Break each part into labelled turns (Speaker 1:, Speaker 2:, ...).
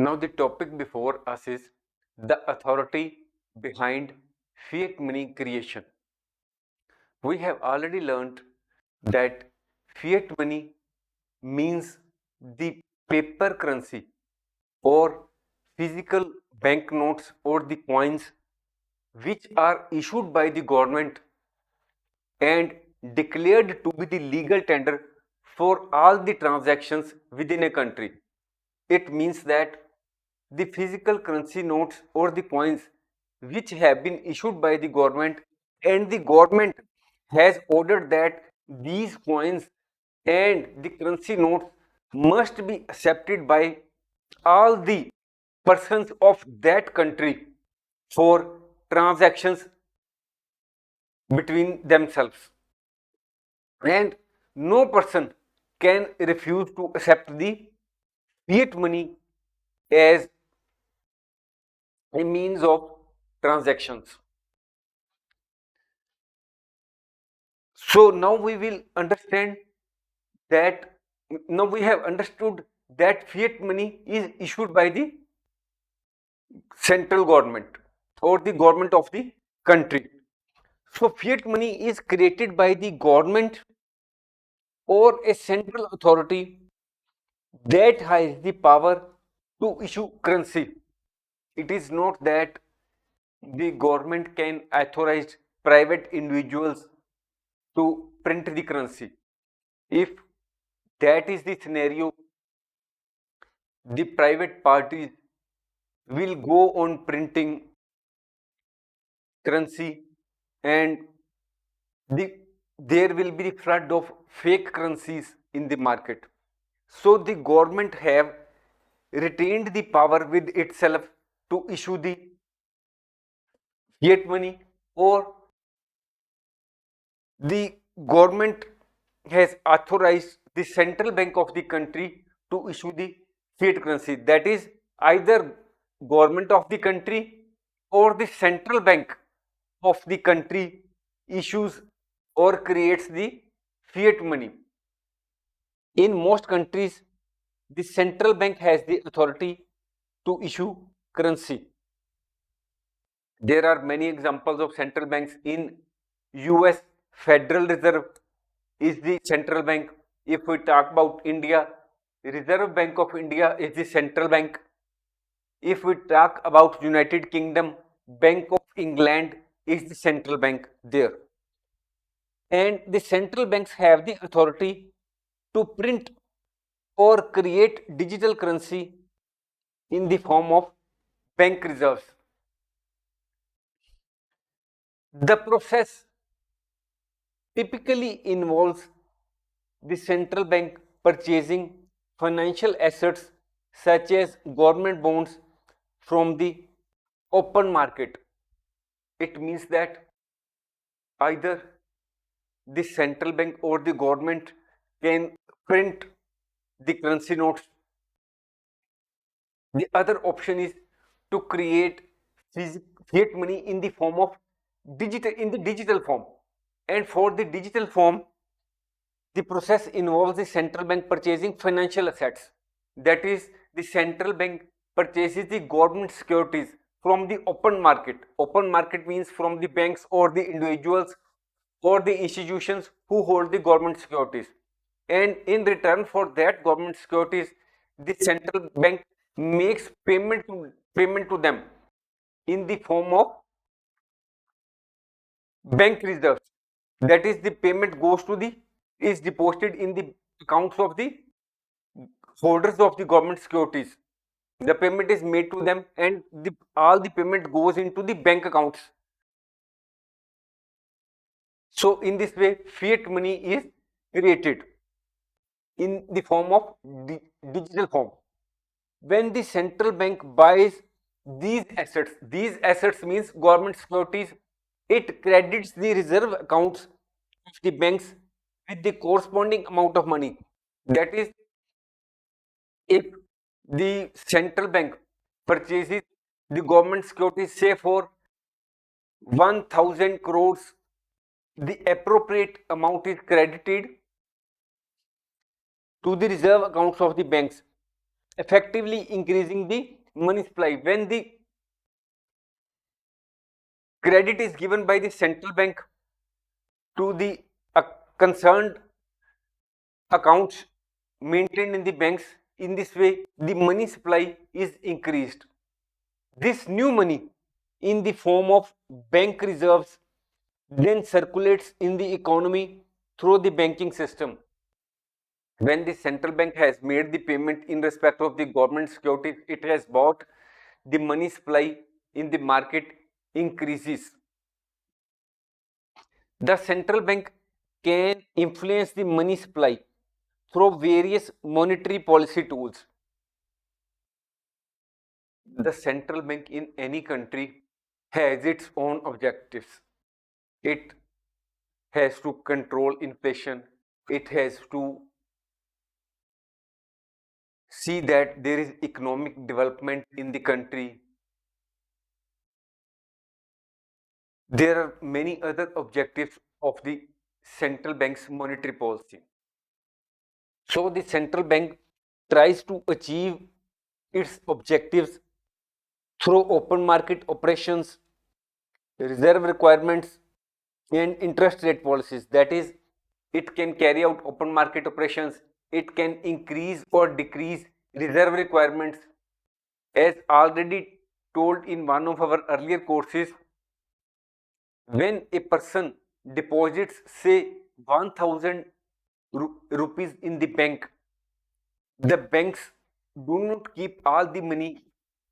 Speaker 1: Now, the topic before us is the authority behind fiat money creation. We have already learned that fiat money means the paper currency or physical banknotes or the coins which are issued by the government and declared to be the legal tender for all the transactions within a country. It means that the physical currency notes or the coins which have been issued by the government and the government has ordered that these coins and the currency notes must be accepted by all the persons of that country for transactions between themselves, and no person can refuse to accept the fiat money as a means of transactions. So now we will understand that now we have understood that fiat money is issued by the central government or the government of the country. So fiat money is created by the government or a central authority that has the power to issue currency. It is not that the government can authorize private individuals to print the currency. If that is the scenario, the private parties will go on printing currency, and the, there will be the flood of fake currencies in the market. So the government have retained the power with itself to issue the fiat money, or the government has authorized the central bank of the country to issue the fiat currency. That is either government of the country or the central bank of the country issues or creates the fiat money. In most countries, the central bank has the authority to issue currency. There are many examples of central banks. In US, Federal Reserve is the central bank. If we talk about India, Reserve Bank of India is the central bank. If we talk about United Kingdom, Bank of England is the central bank there. And the central banks have the authority to print or create digital currency in the form of bank reserves. The process typically involves the central bank purchasing financial assets such as government bonds from the open market. It means that either the central bank or the government can print the currency notes. The other option is to create fiat money in the form of digital form. And for the digital form, the process involves the central bank purchasing financial assets. That is, the central bank purchases the government securities from the open market. Open market means from the banks or the individuals or the institutions who hold the government securities. And in return for that government securities, the central bank makes payment to them in the form of bank reserves. That is, the payment goes to the is deposited in the accounts of the holders of the government securities. The payment is made to them, and all the payment goes into the bank accounts. So in this way, fiat money is created in the form of digital form. When the central bank buys these assets means government securities, it credits the reserve accounts of the banks with the corresponding amount of money. That is, if the central bank purchases the government securities, say for 1000 crores, the appropriate amount is credited to the reserve accounts of the banks. effectively increasing the money supply. When the credit is given by the central bank to the concerned accounts maintained in the banks, in this way the money supply is increased. This new money in the form of bank reserves then circulates in the economy through the banking system. When the central bank has made the payment in respect of the government securities it has bought, the money supply in the market increases. The central bank can influence the money supply through various monetary policy tools. The central bank in any country has its own objectives. It has to control inflation, it has to see that there is economic development in the country. There are many other objectives of the central bank's monetary policy. So the central bank tries to achieve its objectives through open market operations, reserve requirements, and interest rate policies. That is, it can carry out open market operations, it can increase or decrease reserve requirements. As already told in one of our earlier courses, when a person deposits say 1000 rupees in the bank, the banks do not keep all the money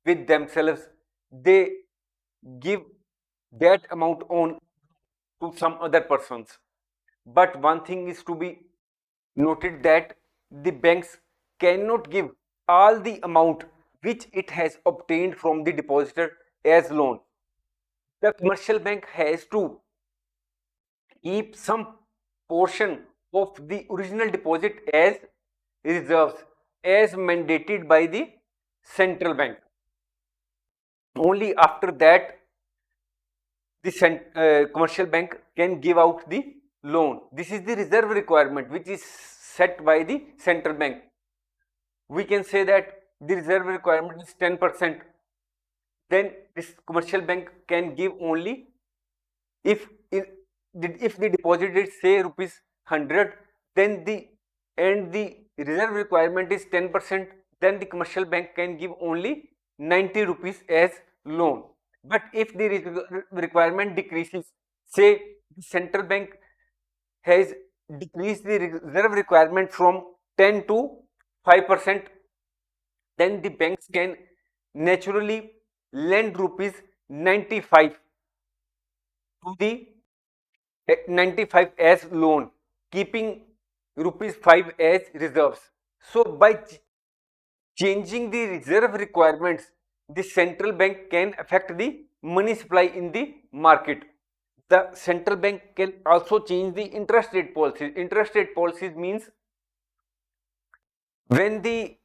Speaker 1: with themselves, they give that amount on to some other persons. But one thing is to be noted, that the banks cannot give all the amount which it has obtained from the depositor as loan. The commercial bank has to keep some portion of the original deposit as reserves, as mandated by the central bank. Only after that the commercial bank can give out the loan. This is the reserve requirement which is set by the central bank. We can say that the reserve requirement is 10%. Then this commercial bank can give only if the deposit is say rupees 100, then the reserve requirement is 10%, then the commercial bank can give only 90 rupees as loan. But if the requirement decreases, say the central bank has decreased the reserve requirement from 10 to 5%, then the banks can naturally lend rupees 95 to the 95 as loan, keeping rupees 5 as reserves. So by changing the reserve requirements, the central bank can affect the money supply in the market. The central bank can also change the interest rate policies. Interest rate policies means when the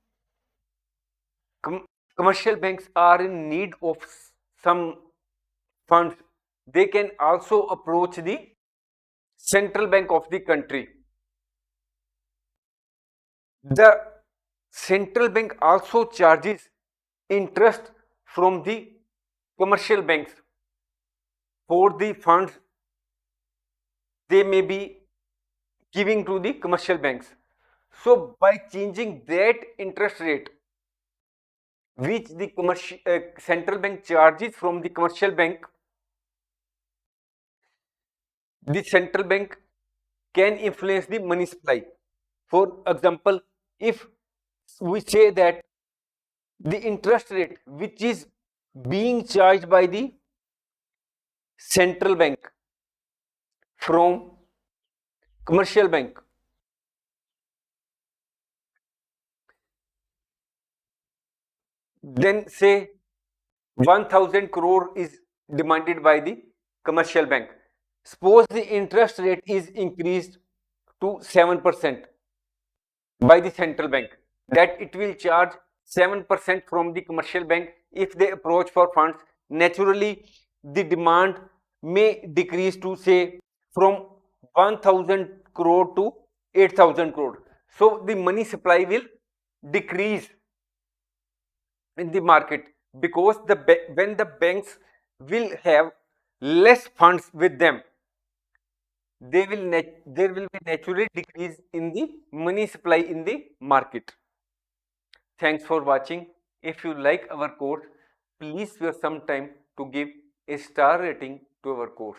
Speaker 1: commercial banks are in need of some funds, they can also approach the central bank of the country. The central bank also charges interest from the commercial banks for the funds they may be giving to the commercial banks. So by changing that interest rate which the central bank charges from the commercial bank, the central bank can influence the money supply. For example, if we say that the interest rate which is being charged by the central bank from commercial bank, then say 1000 crore is demanded by the commercial bank. Suppose the interest rate is increased to 7% by the central bank, that it will charge 7% from the commercial bank if they approach for funds. Naturally, the demand may decrease to say from 1000 crore to 8000 crore. So the money supply will decrease in the market, because when the banks will have less funds with them, there will be naturally decrease in the money supply in the market. Thanks for watching. If you like our course, please spare some time to give a star rating to our course.